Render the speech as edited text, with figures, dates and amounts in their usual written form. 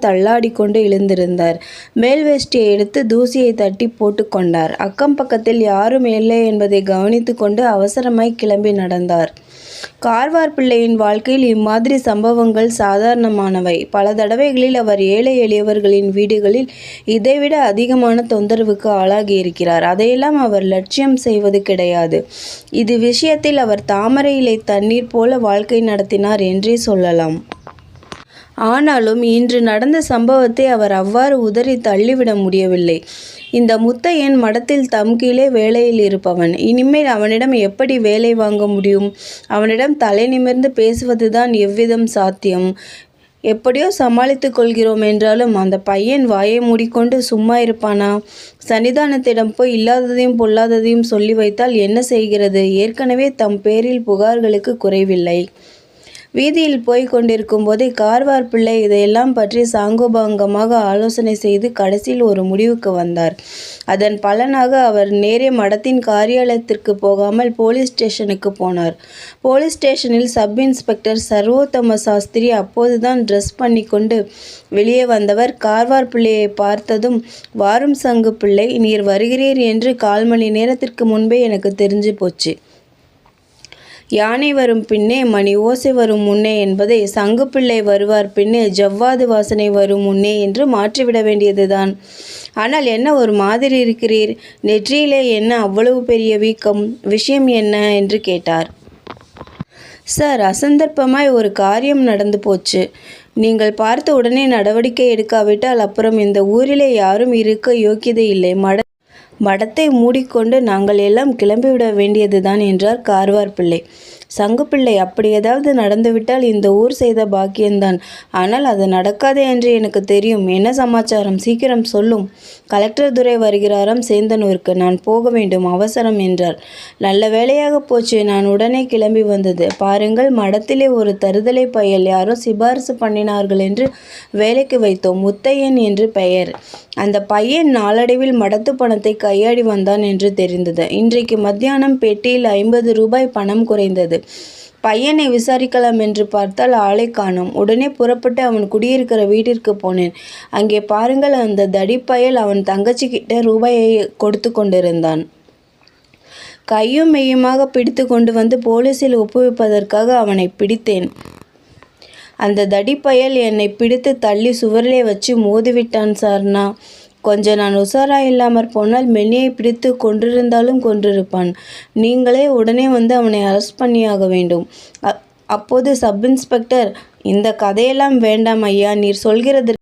தள்ளாடி கொண்டு எழுந்திருந்தார். மேல் வேஷ்டியை எடுத்து தூசியை தட்டி போட்டு கொண்டார். அக்கம் பக்கத்தில் யாரும் இல்லை என்பதை கவனித்து கொண்டு அவசரமாய் கிளம்பி நடந்தார். கார்வார் பிள்ளையின் வாழ்க்கையில் இம்மாதிரி சம்பவங்கள் சாதாரணமானவை. பல தடவைகளில் அவர் ஏழை எளியவர்களின் வீடுகளில் இதைவிட அதிகமான தொந்தரவுக்கு ஆளாகியிருக்கிறார். அதையெல்லாம் அவர் லட்சியம் செய்வது கிடையாது. இது விஷயத்தில் அவர் தாமரை இலை தண்ணீர் போல வாழ்க்கை நடத்தினார் என்றே சொல்லலாம். ஆனாலும் இன்று நடந்த சம்பவத்தை அவர் அவ்வாறு உதறி தள்ளிவிட முடியவில்லை. இந்த முத்தையன் மடத்தில் தம் கீழே வேலையில் இருப்பவன். இனிமேல் அவனிடம் எப்படி வேலை வாங்க முடியும்? அவனிடம் தலை நிமிர்ந்து பேசுவதுதான் எவ்விதம் சாத்தியம்? எப்படியோ சமாளித்து கொள்கிறோம் என்றாலும் அந்த பையன் வாயை மூடிக்கொண்டு சும்மா இருப்பானா? சன்னிதானத்திடம் போய் இல்லாததையும் பொல்லாததையும் சொல்லி வைத்தால் என்ன செய்கிறது? ஏற்கனவே தம் பேரில் புகார்களுக்கு குறைவில்லை. வீதியில் போய் கொண்டிருக்கும் போதே கார்வார் பிள்ளை இதையெல்லாம் பற்றி சாங்கோபாங்கமாக ஆலோசனை செய்து கடைசியில் ஒரு முடிவுக்கு வந்தார். அதன் பலனாக அவர் நேரே மடத்தின் காரியாலயத்திற்கு போகாமல் போலீஸ் ஸ்டேஷனுக்கு போனார். போலீஸ் ஸ்டேஷனில் சப் இன்ஸ்பெக்டர் சர்வோத்தம சாஸ்திரி அப்போதுதான் ட்ரெஸ் பண்ணி கொண்டு வெளியே வந்தவர் கார்வார் பிள்ளையை பார்த்ததும், வாரும் சங்கு பிள்ளை, நீர் வருகிறீர் என்று 1/4 மணி நேரத்திற்கு முன்பே எனக்கு தெரிஞ்சு போச்சு. யானை வரும் பின்னே மணி ஓசை வரும் முன்னே என்பதை சங்குப்பிள்ளை வருவார் பின்னே ஜவ்வாது வாசனை வரும் முன்னே என்று மாற்றிவிட வேண்டியதுதான். ஆனால் என்ன ஒரு மாதிரி இருக்கிறீர்? நெற்றியிலே என்ன அவ்வளவு பெரிய வீக்கம்? விஷயம் என்ன என்று கேட்டார். சார், அசந்தர்ப்பமாய் ஒரு காரியம் நடந்து போச்சு. நீங்கள் பார்த்து உடனே நடவடிக்கை எடுக்காவிட்டால் அப்புறம் இந்த ஊரிலே யாரும் இருக்க யோக்கியதை இல்லை. மடத்தை மூடிக்கொண்டு நாங்கள் எல்லாம் கிளம்பிவிட வேண்டியதுதான் என்றார் கார்வார் பிள்ளை. சங்குப்பிள்ளை, அப்படி ஏதாவது நடந்துவிட்டால் இந்த ஊர் செய்த பாக்கியம்தான். ஆனால் அது நடக்காதே என்று எனக்கு தெரியும். என்ன சமாச்சாரம்? சீக்கிரம் சொல்லும். கலெக்டர் துரை வருகிறாராம் சேந்தனூருக்கு. நான் போக வேண்டும், அவசரம் என்றார். நல்ல வேளையாக போச்சு, நான் உடனே கிளம்பி வந்தது. பாருங்கள், மடத்திலே ஒரு தருதலை பயல் யாரோ சிபாரிசு பண்ணினார்கள் என்று வேலைக்கு வைத்தோம். முத்தையன் என்று பெயர். அந்த பையன் நாளடைவில் மடத்து பணத்தை கையாடி வந்தான் என்று தெரிந்தது. இன்றைக்கு மத்தியானம் பெட்டியில் 50 ரூபாய் பணம் குறைந்தது. பையனை விசாரிக்கலாம் என்று பார்த்தால் ஆளை காணோம். உடனே புறப்பட்டு அவன் குடியிருக்கிற வீட்டிற்கு போனேன். அங்கே பாருங்கள், அந்த தடிப்பயல் அவன் தங்கச்சிக்கிட்ட ரூபாயை கொடுத்து கொண்டிருந்தான். கையும் மெய்யுமாக பிடித்து கொண்டு வந்து போலீஸில் ஒப்புவிப்பதற்காக அவனை பிடித்தேன். அந்த தடிப்பயல் என்னை பிடித்து தள்ளி சுவரிலே வச்சு மோதிவிட்டான் சார்னா. கொஞ்சம் நான் உஷாராக இல்லாமற் போனால் மென்னியை பிடித்து கொன்றிருந்தாலும் கொன்றிருப்பான். நீங்களே உடனே வந்து அவனை அரெஸ்ட் பண்ணியாக வேண்டும். அப்போது சப் இன்ஸ்பெக்டர், இந்த கதையெல்லாம் வேண்டாம் ஐயா, நீர் சொல்கிறது